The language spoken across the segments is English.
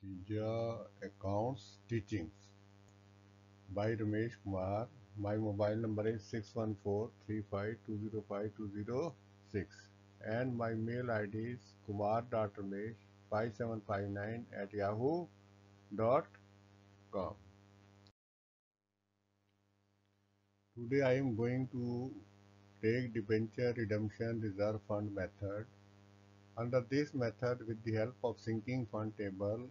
Yeah, Accounts Teachings by Ramesh Kumar. My mobile number is 614-35205206 and my mail ID is kumar.ramesh5759@yahoo.com. Today I am going to take debenture redemption reserve fund method. Under this method, with the help of sinking fund table,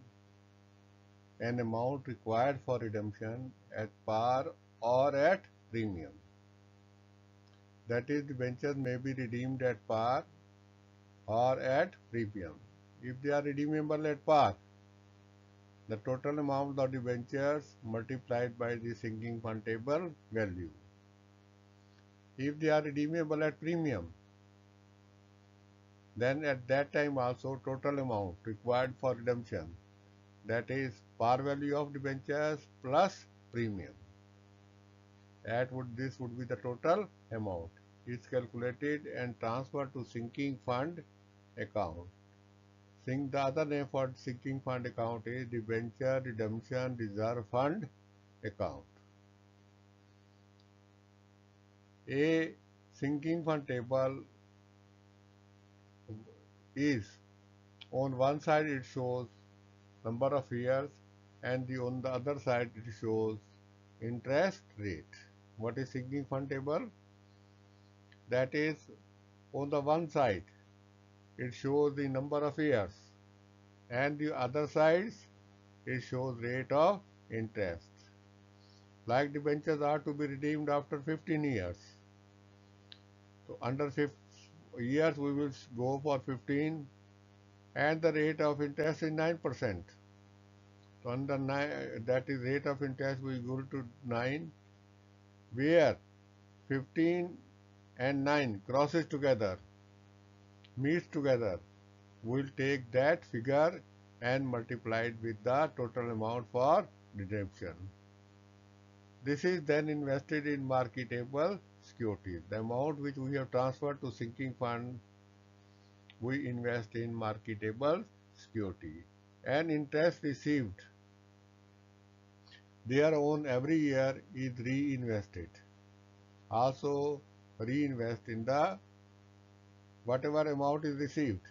an amount required for redemption at par or at premium. That is, debentures may be redeemed at par or at premium. If they are redeemable at par, the total amount of debentures multiplied by the sinking fund table value. If they are redeemable at premium, then at that time also total amount required for redemption, that is par value of debentures plus premium. This would be the total amount, is calculated and transferred to sinking fund account. The other name for sinking fund account is debenture redemption reserve fund account. A sinking fund table is, on one side it shows number of years and on the other side it shows interest rate. What is sinking fund table? That is, on the one side it shows the number of years and the other sides it shows rate of interest. Like debentures are to be redeemed after 15 years. So under 5 years we will go for 15 and the rate of interest is 9%. So under 9, that is rate of interest we go to 9, where 15 and 9 crosses together, meets together. We will take that figure and multiply it with the total amount for redemption. This is then invested in marketable securities. The amount which we have transferred to sinking fund, we invest in marketable security, and interest received thereon every year is reinvested. Also reinvest in the whatever amount is received,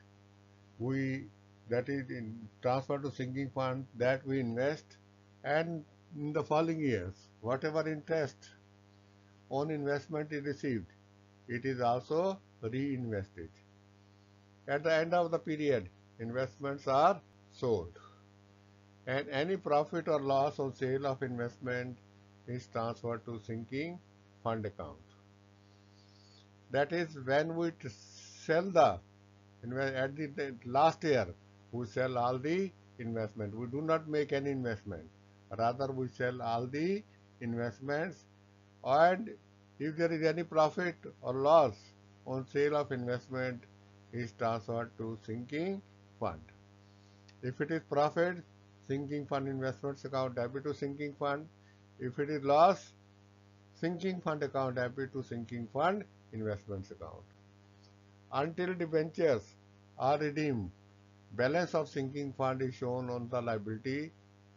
we that is in transfer to sinking fund, that we invest, and in the following years whatever interest on investment is received, it is also reinvested. At the end of the period, investments are sold, and any profit or loss on sale of investment is transferred to sinking fund account. That is, when we sell at the last year, we sell all the investment. We do not make any investment. Rather, we sell all the investments, and if there is any profit or loss on sale of investment, is transferred to sinking fund. If it is profit, sinking fund investments account debit to sinking fund. If it is loss, sinking fund account debit to sinking fund investments account. Until debentures are redeemed, balance of sinking fund is shown on the liability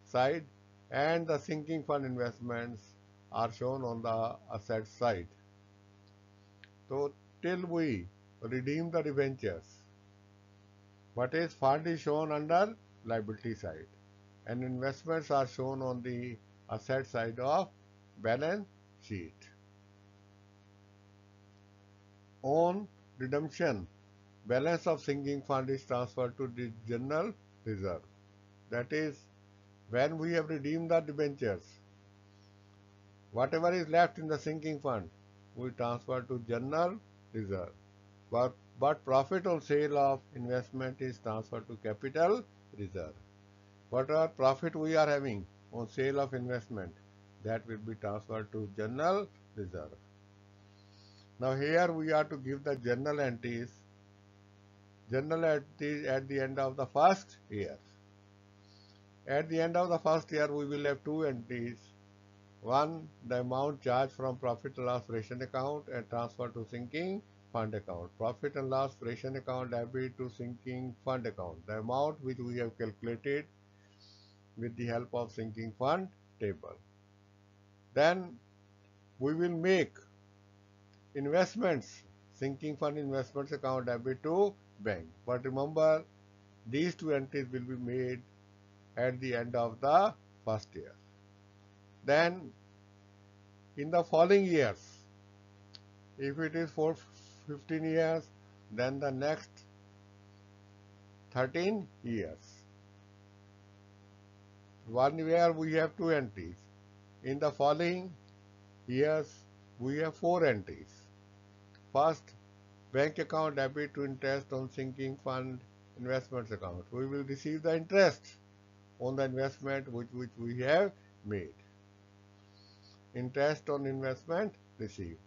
side and the sinking fund investments are shown on the asset side. So till we redeem the debentures, what is fund is shown under liability side and investments are shown on the asset side of balance sheet. On redemption, balance of sinking fund is transferred to the general reserve. That is, when we have redeemed the debentures, whatever is left in the sinking fund, we transfer to general reserve. But profit on sale of investment is transferred to capital reserve. Whatever profit we are having on sale of investment, that will be transferred to general reserve. Now here we are to give the journal entries at the end of the first year. At the end of the first year, we will have two entries. One, the amount charged from profit and loss ration account and transferred to sinking fund account. Profit and loss ration account debit to sinking fund account. The amount which we have calculated with the help of sinking fund table. Then we will make investments, sinking fund investments account debit to bank. But remember, these two entries will be made at the end of the first year. Then in the following years, if it is for 15 years, then the next 13 years. 1 year we have 2 entries. In the following years, we have 4 entries. First, bank account debit to interest on sinking fund investments account. We will receive the interest on the investment which we have made. Interest on investment received.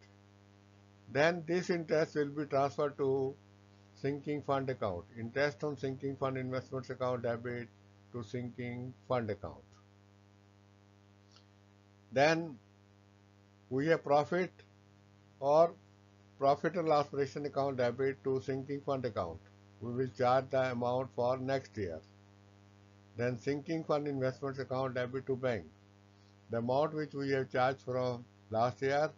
Then this interest will be transferred to sinking fund account. Interest on sinking fund investments account debit to sinking fund account. Then we have profit or profit and loss operation account debit to sinking fund account. We will charge the amount for next year. Then sinking fund investments account debit to bank. The amount which we have charged from last year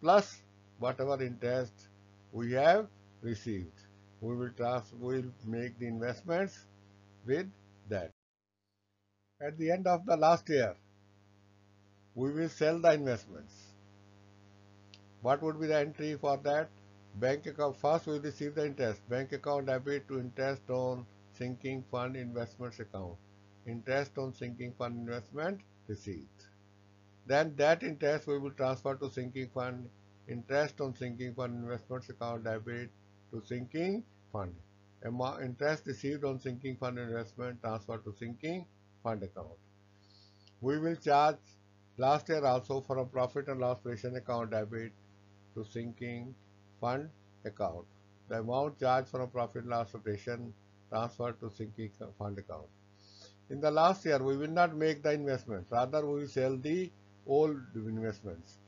plus whatever interest we have received. We will make the investments with that. At the end of the last year, we will sell the investments. What would be the entry for that? Bank account, first we will receive the interest. Bank account debit to interest on sinking fund investments account. Interest on sinking fund investment received. Then that interest we will transfer to sinking fund. Interest on sinking fund investments account debit to sinking fund. Interest received on sinking fund investment transfer to sinking fund account. We will charge last year also for a profit and loss operation account debit to sinking fund account. The amount charged for a profit and loss operation transferred to sinking fund account. In the last year, we will not make the investment. Rather, we will sell the old investments.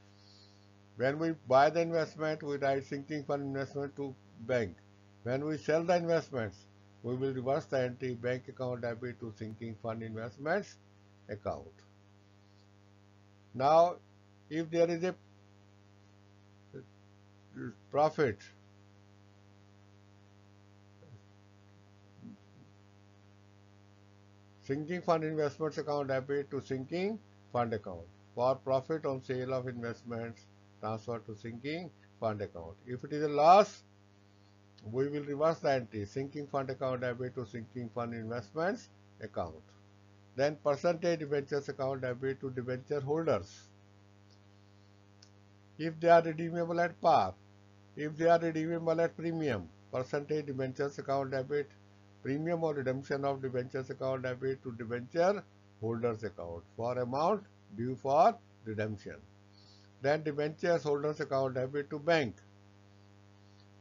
When we buy the investment, we write sinking fund investment to bank. When we sell the investments, we will reverse the entry bank account debit to sinking fund investments account. Now, if there is a profit, sinking fund investments account debit to sinking fund account. For profit on sale of investments, transfer to sinking fund account. If it is a loss, we will reverse the entry sinking fund account debit to sinking fund investments account. Then percentage debentures account debit to debenture holders. If they are redeemable at par, if they are redeemable at premium, percentage debentures account debit, premium or redemption of debentures account debit to debenture holders account for amount due for redemption. Then debentures holders account debit to bank.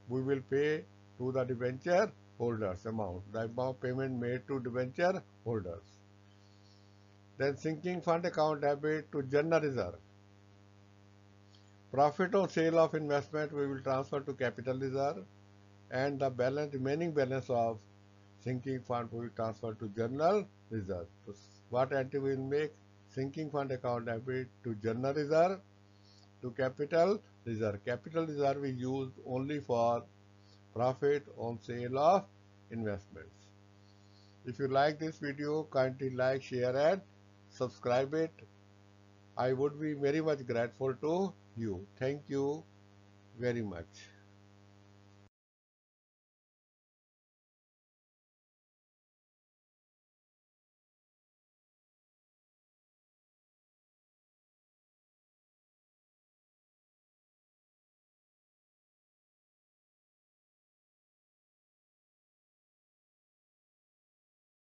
We will pay to the debenture holders amount, the amount payment made to debenture holders. Then sinking fund account debit to general reserve. Profit on sale of investment we will transfer to capital reserve, and the remaining balance of sinking fund we will transfer to general reserve. So what entry we will make? Sinking fund account debit to general reserve to capital reserve. Capital reserve is used only for profit on sale of investments. If you like this video, kindly like, share and subscribe it. I would be very much grateful to you. Thank you very much.